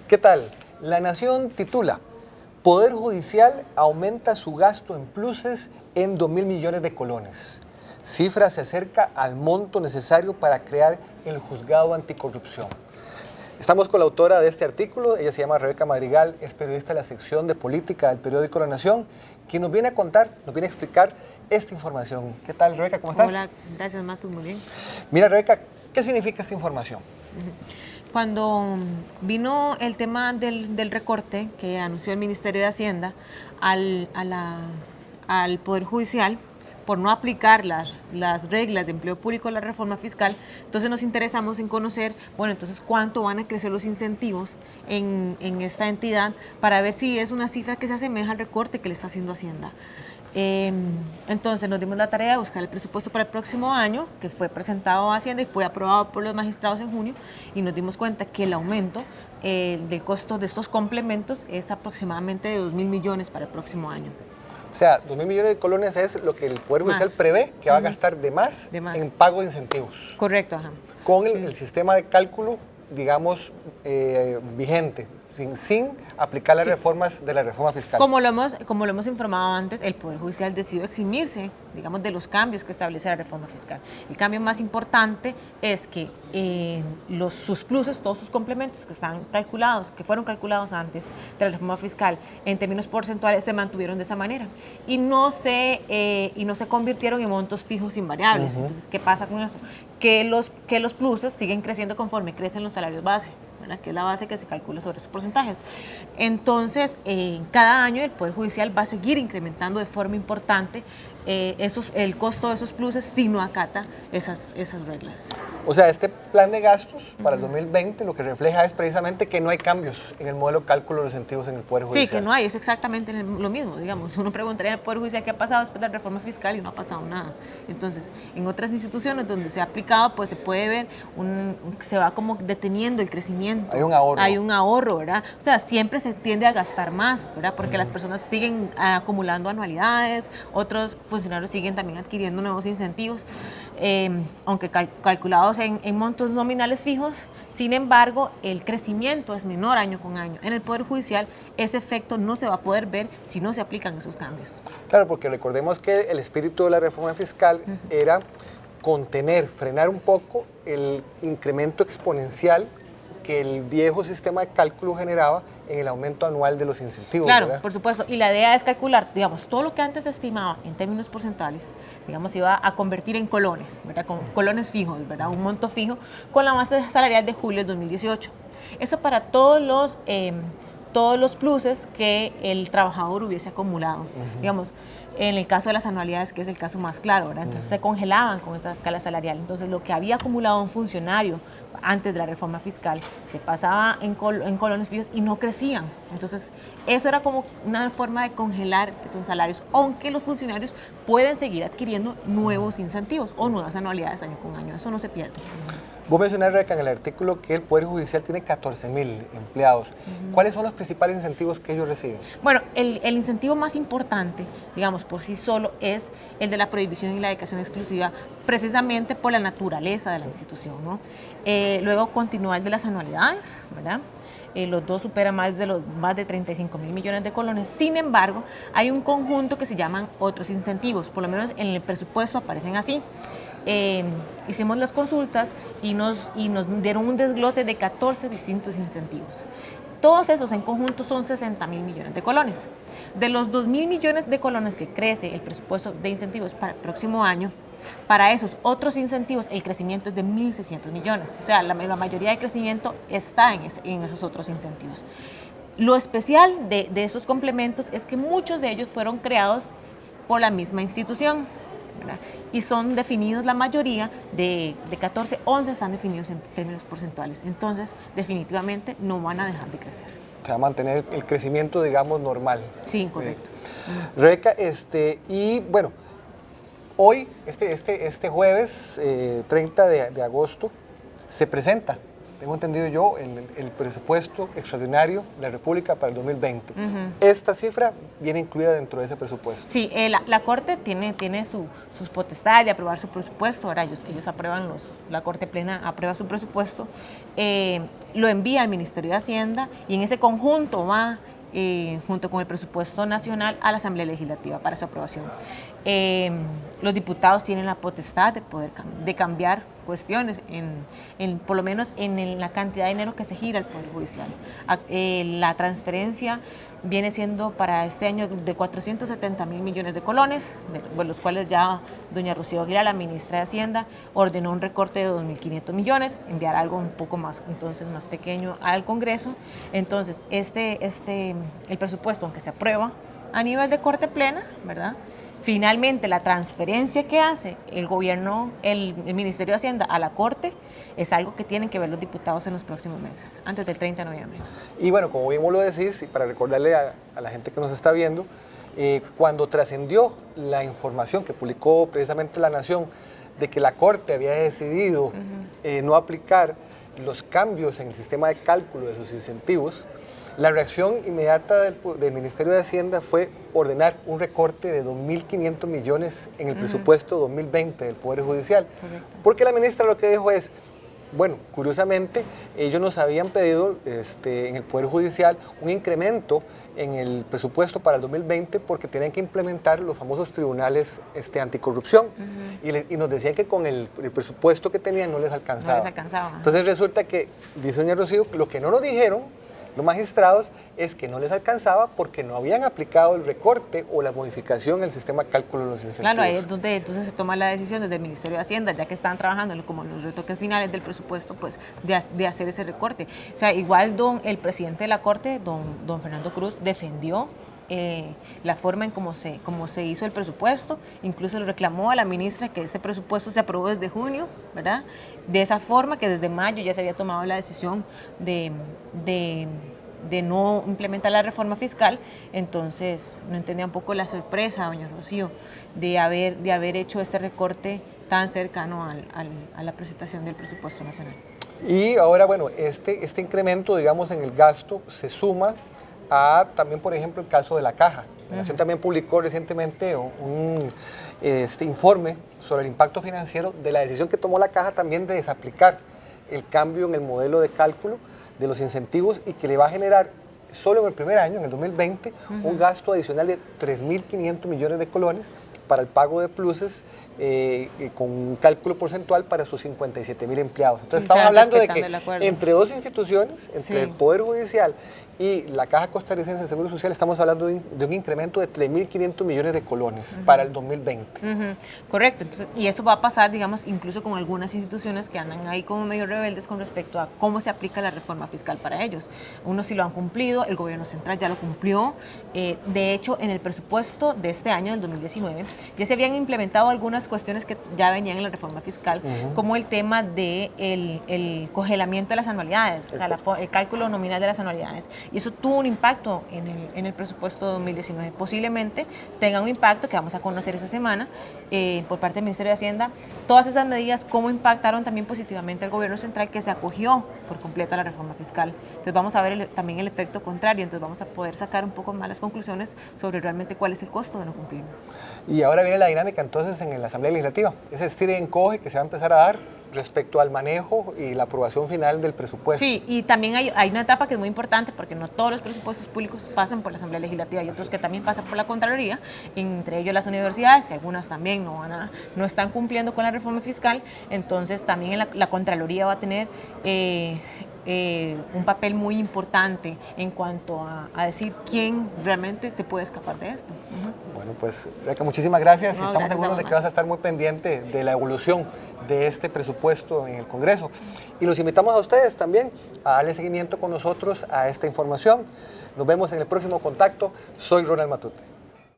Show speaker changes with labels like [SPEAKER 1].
[SPEAKER 1] ¿Qué tal? La Nación titula: Poder Judicial aumenta su gasto en pluses en 2.000 millones de colones. Cifra se acerca al monto necesario para crear el Juzgado Anticorrupción. Estamos con la autora de este artículo, ella se llama Rebeca Madrigal, es periodista de la sección de política del periódico La Nación, quien nos viene a contar, nos viene a explicar esta información. ¿Qué tal, Rebeca? ¿Cómo estás?
[SPEAKER 2] Hola, gracias, Matu, muy bien.
[SPEAKER 1] Mira, Rebeca, ¿qué significa esta información?
[SPEAKER 2] Cuando vino el tema del recorte que anunció el Ministerio de Hacienda al Poder Judicial, por no aplicar las reglas de empleo público de la reforma fiscal, entonces nos interesamos en conocer, bueno, entonces cuánto van a crecer los incentivos en esta entidad para ver si es una cifra que se asemeja al recorte que le está haciendo Hacienda. Entonces nos dimos la tarea de buscar el presupuesto para el próximo año, que fue presentado a Hacienda y fue aprobado por los magistrados en junio, y nos dimos cuenta que el aumento del costo de estos complementos es aproximadamente de 2.000 millones para el próximo año.
[SPEAKER 1] O sea, 2.000 millones de colones es lo que el Poder Judicial prevé que va a gastar de más en pago de incentivos.
[SPEAKER 2] Correcto, ajá.
[SPEAKER 1] Con el sistema de cálculo, digamos, vigente, sin aplicar las reformas de la reforma fiscal.
[SPEAKER 2] Como lo hemos informado antes, el Poder Judicial decidió eximirse, digamos, de los cambios que establece la reforma fiscal. El cambio más importante es que sus pluses, todos sus complementos que están calculados, que fueron calculados antes de la reforma fiscal, en términos porcentuales se mantuvieron de esa manera y no se convirtieron en montos fijos invariables. Entonces, ¿qué pasa con eso? Que los pluses siguen creciendo conforme crecen los salarios base, que es la base que se calcula sobre esos porcentajes. Entonces, cada año el Poder Judicial va a seguir incrementando de forma importante el costo de esos pluses si no acata esas reglas.
[SPEAKER 1] O sea, este plan de gastos para el 2020 lo que refleja es precisamente que no hay cambios en el modelo de cálculo de los incentivos en el Poder Judicial.
[SPEAKER 2] Sí, que no hay, es exactamente lo mismo, digamos. Uno preguntaría al Poder Judicial qué ha pasado después de la reforma fiscal y no ha pasado nada. Entonces, en otras instituciones donde se ha aplicado, pues se puede ver, se va como deteniendo el crecimiento.
[SPEAKER 1] Hay un ahorro.
[SPEAKER 2] Hay un ahorro, ¿verdad? O sea, siempre se tiende a gastar más, ¿verdad? Porque las personas siguen acumulando anualidades, otros funcionarios siguen también adquiriendo nuevos incentivos, aunque calculados en montos nominales fijos. Sin embargo, el crecimiento es menor año con año. En el Poder Judicial, ese efecto no se va a poder ver si no se aplican esos cambios.
[SPEAKER 1] Claro, porque recordemos que el espíritu de la reforma fiscal era contener, frenar un poco el incremento exponencial que el viejo sistema de cálculo generaba en el aumento anual de los incentivos.
[SPEAKER 2] Claro,
[SPEAKER 1] ¿verdad?
[SPEAKER 2] por supuesto. Y la idea es calcular, digamos, todo lo que antes se estimaba en términos porcentuales, digamos, se iba a convertir en colones, ¿verdad? Con colones fijos, ¿verdad? Un monto fijo con la base salarial de julio de 2018. Eso para todos los pluses que el trabajador hubiese acumulado. Digamos, en el caso de las anualidades, que es el caso más claro, ¿verdad? Entonces se congelaban con esa escala salarial. Entonces lo que había acumulado un funcionario antes de la reforma fiscal se pasaba en colones fijos y no crecían. Entonces eso era como una forma de congelar esos salarios, aunque los funcionarios pueden seguir adquiriendo nuevos incentivos o nuevas anualidades año con año. Eso no se pierde.
[SPEAKER 1] Vos mencionaste, Rebeca, en el artículo que el Poder Judicial tiene 14.000 empleados. ¿Cuáles son los principales incentivos que ellos reciben? Bueno,
[SPEAKER 2] el incentivo más importante, digamos, por sí solo, es el de la prohibición y la dedicación exclusiva, precisamente por la naturaleza de la institución, ¿no? Luego continúa el de las anualidades, ¿verdad? Los dos superan más de 35.000 millones de colones. Sin embargo, hay un conjunto que se llaman otros incentivos, por lo menos en el presupuesto aparecen así. Hicimos las consultas y nos dieron un desglose de 14 distintos incentivos. Todos esos en conjunto son 60.000 millones de colones. De los 2.000 millones de colones que crece el presupuesto de incentivos para el próximo año, para esos otros incentivos el crecimiento es de 1.600 millones. O sea, la mayoría del crecimiento está en esos otros incentivos. Lo especial de esos complementos es que muchos de ellos fueron creados por la misma institución, ¿verdad? Y son definidos, la mayoría de 14, 11 están definidos en términos porcentuales. Entonces, definitivamente no van a dejar de crecer.
[SPEAKER 1] Se va a mantener el crecimiento, digamos, normal.
[SPEAKER 2] Sí, correcto.
[SPEAKER 1] Rebeca, y bueno, hoy, este jueves 30 de agosto, se presenta tengo entendido yo, el presupuesto extraordinario de la República para el 2020. Esta cifra viene incluida dentro de ese presupuesto.
[SPEAKER 2] Sí, la Corte tiene sus potestades de aprobar su presupuesto. Ahora ellos aprueban la Corte Plena aprueba su presupuesto, lo envía al Ministerio de Hacienda y en ese conjunto va junto con el presupuesto nacional a la Asamblea Legislativa para su aprobación. Los diputados tienen la potestad de poder cambiar cuestiones, por lo menos en la cantidad de dinero que se gira al Poder Judicial. La transferencia viene siendo para este año de 470.000 millones de colones, de los cuales ya doña Rocío Aguilar, la ministra de Hacienda, ordenó un recorte de 2.500 millones, enviar algo un poco más, entonces más pequeño al Congreso. Entonces, el presupuesto, aunque se aprueba a nivel de Corte Plena, ¿verdad? Finalmente, la transferencia que hace el gobierno, el Ministerio de Hacienda a la Corte, es algo que tienen que ver los diputados en los próximos meses, antes del 30 de noviembre.
[SPEAKER 1] Y bueno, como bien vos lo decís, y para recordarle a la gente que nos está viendo, cuando trascendió la información que publicó precisamente La Nación de que la Corte había decidido no aplicar los cambios en el sistema de cálculo de sus incentivos, la reacción inmediata del Ministerio de Hacienda fue ordenar un recorte de 2.500 millones en el presupuesto 2020 del Poder Judicial.
[SPEAKER 2] Correcto.
[SPEAKER 1] Porque la ministra lo que dijo es, bueno, curiosamente, ellos nos habían pedido en el Poder Judicial un incremento en el presupuesto para el 2020 porque tenían que implementar los famosos tribunales anticorrupción. Y nos decían que con el presupuesto que tenían no les alcanzaba.
[SPEAKER 2] No les alcanzaba.
[SPEAKER 1] Entonces resulta que, dice doña Rocío, lo que no nos dijeron los magistrados es que no les alcanzaba porque no habían aplicado el recorte o la modificación en el sistema de cálculo de los incentivos.
[SPEAKER 2] Claro, ahí es donde entonces se toma la decisión desde el Ministerio de Hacienda, ya que están trabajando como en los retoques finales del presupuesto, pues de hacer ese recorte. O sea, igual el presidente de la Corte, don Fernando Cruz, defendió la forma en cómo se hizo el presupuesto, incluso le reclamó a la ministra que ese presupuesto se aprobó desde junio, ¿verdad? De esa forma que desde mayo ya se había tomado la decisión de no implementar la reforma fiscal. Entonces no entendía un poco la sorpresa, doña Rocío, de haber hecho este recorte tan cercano a la presentación del presupuesto nacional.
[SPEAKER 1] Y ahora, bueno, este incremento, digamos, en el gasto se suma a también, por ejemplo, el caso de la Caja. La Nación también publicó recientemente un informe sobre el impacto financiero de la decisión que tomó la Caja también de desaplicar el cambio en el modelo de cálculo de los incentivos y que le va a generar solo en el primer año, en el 2020, un gasto adicional de 3.500 millones de colones para el pago de pluses con un cálculo porcentual para sus 57.000 empleados. Entonces estamos hablando de que entre dos instituciones, entre el Poder Judicial y la Caja Costarricense de Seguro Social, estamos hablando de un incremento de 3.500 millones de colones para el 2020.
[SPEAKER 2] Correcto, entonces, y eso va a pasar, digamos, incluso con algunas instituciones que andan ahí como medio rebeldes con respecto a cómo se aplica la reforma fiscal para ellos. Unos sí lo han cumplido, el gobierno central ya lo cumplió. De hecho, en el presupuesto de este año, del 2019, ya se habían implementado algunas cuestiones que ya venían en la reforma fiscal, como el tema de el congelamiento de las anualidades, o sea, el cálculo nominal de las anualidades. Y eso tuvo un impacto en el presupuesto 2019. Posiblemente tenga un impacto que vamos a conocer esa semana por parte del Ministerio de Hacienda. Todas esas medidas, cómo impactaron también positivamente al gobierno central, que se acogió por completo a la reforma fiscal. Entonces vamos a ver también el efecto contrario, entonces vamos a poder sacar un poco más las conclusiones sobre realmente cuál es el costo de no cumplir.
[SPEAKER 1] Y ahora viene la dinámica entonces en la Asamblea Legislativa, ese estira y encoge que se va a empezar a dar respecto al manejo y la aprobación final del presupuesto.
[SPEAKER 2] Sí, y también hay una etapa que es muy importante porque no todos los presupuestos públicos pasan por la Asamblea Legislativa, hay otros que también pasan por la Contraloría, entre ellos las universidades, y algunas también no están cumpliendo con la reforma fiscal. Entonces también la Contraloría va a tener un papel muy importante en cuanto a decir quién realmente se puede escapar de esto.
[SPEAKER 1] Bueno, pues Rebeca, muchísimas gracias.
[SPEAKER 2] No,
[SPEAKER 1] Estamos seguros de que vas a estar muy pendiente de la evolución de este presupuesto en el Congreso. Y los invitamos a ustedes también a darle seguimiento con nosotros a esta información. Nos vemos en el próximo contacto. Soy Ronald Matute.